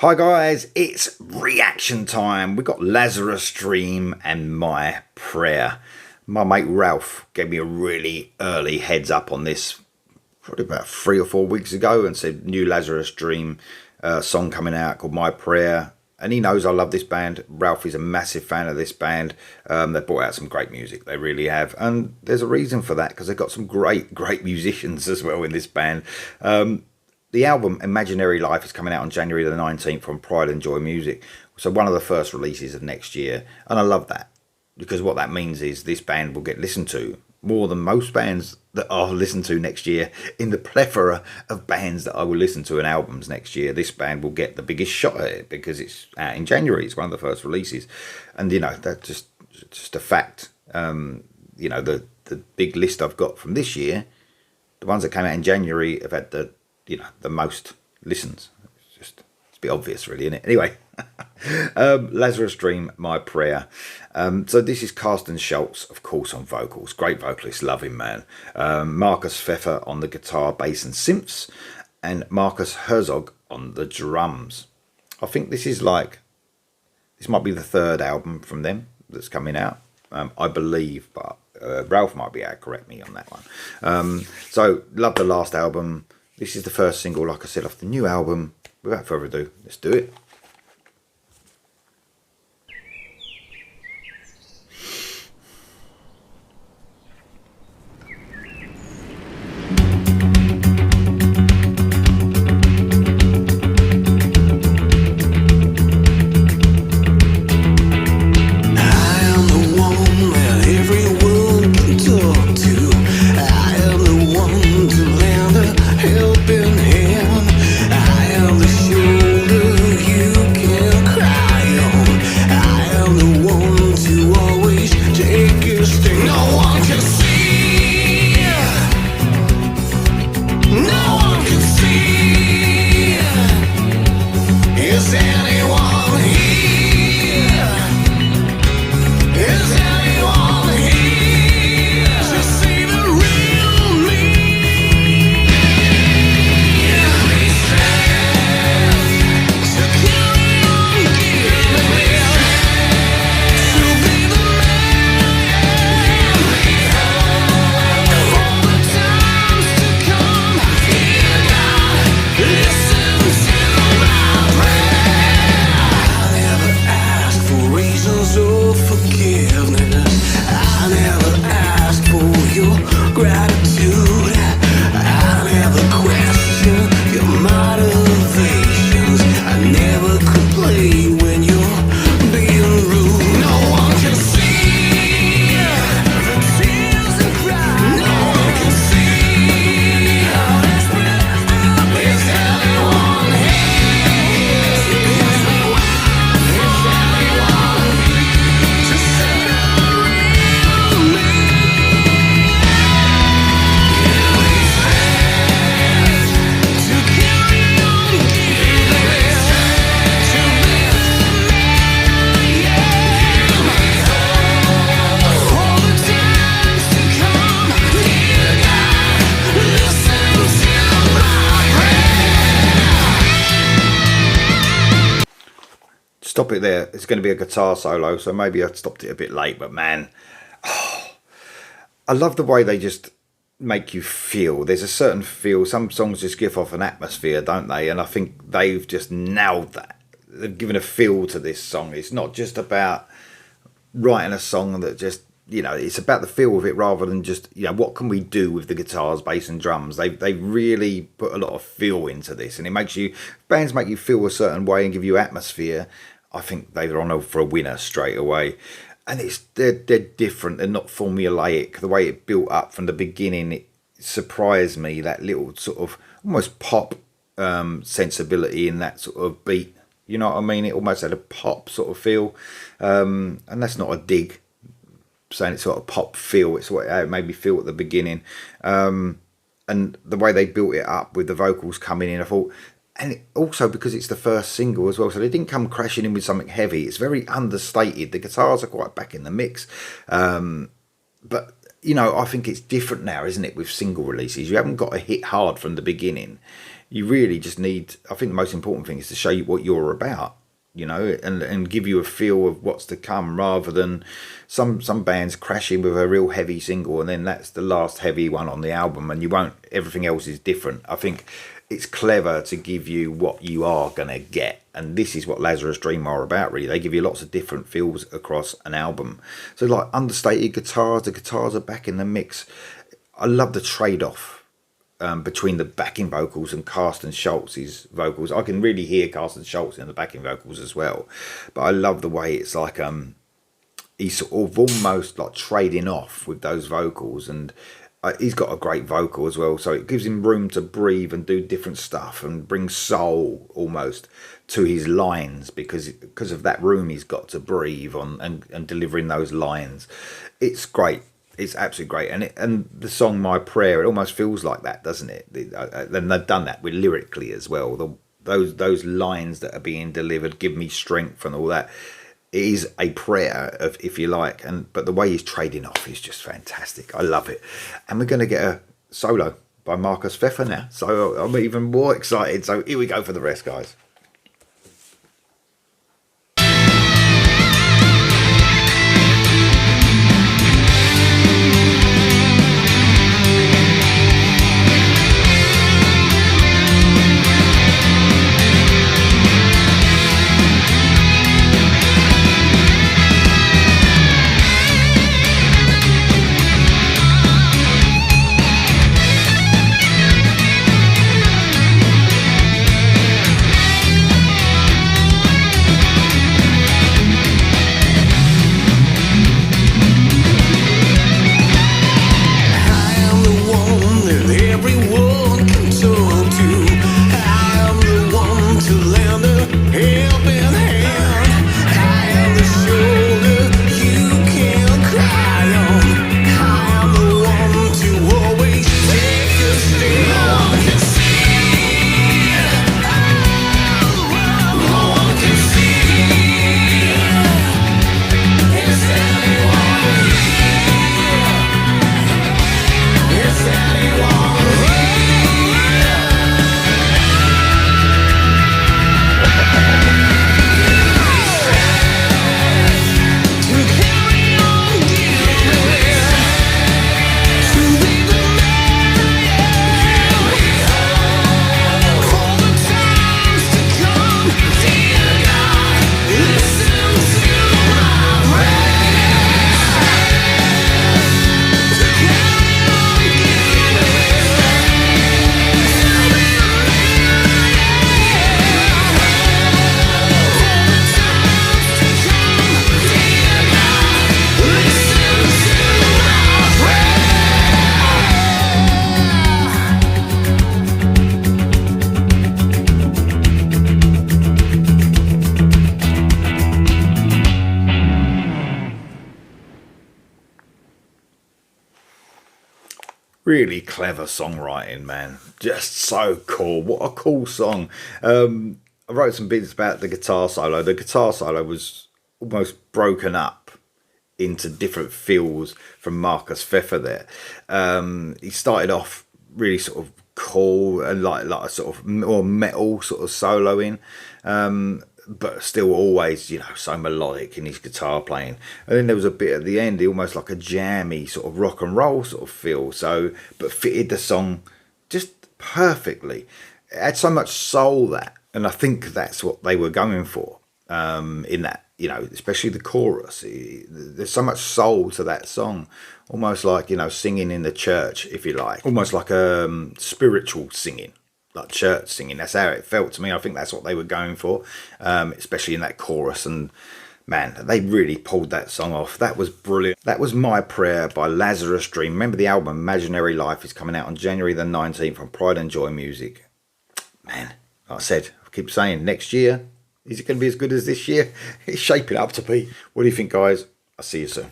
Hi guys, it's reaction time. We've got Lazerus Dream and My Prayer. My mate Ralph gave me a really early heads up on this probably about 3 or 4 weeks ago and said new Lazerus Dream song coming out called My Prayer. And he knows I love this band. Ralph is a massive fan of this band. They've brought out some great music, they really have. And there's a reason for that because they've got some great musicians as well in this band. The album Imaginary Life is coming out on January the 19th from Pride and Joy Music. So one of the first releases of next year. And I love that because what that means is this band will get listened to more than most bands that I'll listen to next year. In the plethora of bands that I will listen to and albums next year, this band will get the biggest shot at it because it's out in January. It's one of the first releases. And, you know, that's just a fact. You know, the big list I've got from this year, the ones that came out in January have had the most listens. It's a bit obvious really, isn't it? Anyway, Lazerus Dream, My Prayer. So this is Carsten Schultz, of course, on vocals. Great vocalist, love him, man. Marcus Pfeffer on the guitar, bass and synths, and Marcus Herzog on the drums. I think this might be the third album from them that's coming out, I believe, but Ralph might be able to correct me on that one. So love the last album. This is the first single, like I said, off the new album. Without further ado, let's do it. Stop it there. It's going to be a guitar solo, so maybe I stopped it a bit late, but man, I love the way they just make you feel. There's a certain feel. Some songs just give off an atmosphere, don't they? And I think they've just nailed that. They've given a feel to this song. It's not just about writing a song that just, it's about the feel of it rather than just, what can we do with the guitars, bass and drums? They really put a lot of feel into this, and it makes bands make you feel a certain way and give you atmosphere. I think they're on for a winner straight away. And they're different. They're not formulaic. The way it built up from the beginning, it surprised me. That little sort of almost pop sensibility in that sort of beat. You know what I mean? It almost had a pop sort of feel. And that's not a dig, saying it's sort of pop feel. It's what it made me feel at the beginning. And the way they built it up with the vocals coming in, I thought And also because it's the first single as well, so they didn't come crashing in with something heavy. It's very understated. The guitars are quite back in the mix. But, you know, I think it's different now, isn't it, with single releases? You haven't got to hit hard from the beginning. you really just need, I think the most important thing is to show you what you're about, you know, and give you a feel of what's to come, rather than some bands crash in with a real heavy single and then that's the last heavy one on the album and you won't, everything else is different. I think it's clever to give you what you are going to get, and this is what Lazerus Dream are about, really. They give you lots of different feels across an album. So like understated guitars, the guitars are back in the mix. I love the trade-off between the backing vocals and Carsten Schultz's vocals. I can really hear Carsten Schultz in the backing vocals as well, but I love the way it's like he's sort of almost like trading off with those vocals, and he's got a great vocal as well, so it gives him room to breathe and do different stuff and bring soul almost to his lines, because of that room he's got to breathe on and delivering those lines. It's great. It's absolutely great. And the song My Prayer, it almost feels like that, doesn't it? And they've done that with lyrically as well. Those lines that are being delivered, give me strength and all that, it is a prayer, of, if you like, but the way he's trading off is just fantastic. I love it. And we're going to get a solo by Markus Pfeffer now, so I'm even more excited. So here we go for the rest, guys. Really clever songwriting, man. Just so cool. What a cool song. I wrote some bits about the guitar solo. The guitar solo was almost broken up into different feels from Markus Pfeffer there. He started off really sort of cool and like a sort of more metal sort of soloing. But still always, you know, so melodic in his guitar playing. And then there was a bit at the end, almost like a jammy sort of rock and roll sort of feel. So, but fitted the song just perfectly. It had so much soul, that, and I think that's what they were going for in that, you know, especially the chorus. There's so much soul to that song, almost like, you know, singing in the church, if you like, almost like a spiritual singing, like church singing. That's how it felt to me. I think that's what they were going for, especially in that chorus. And man, they really pulled that song off. That was brilliant. That was My Prayer by Lazerus Dream. Remember, the album Imaginary Life is coming out on January the 19th on Pride and Joy Music. Man, like I said, I keep saying, next year, is it going to be as good as this year? It's shaping up to be. What do you think, guys? I'll see you soon.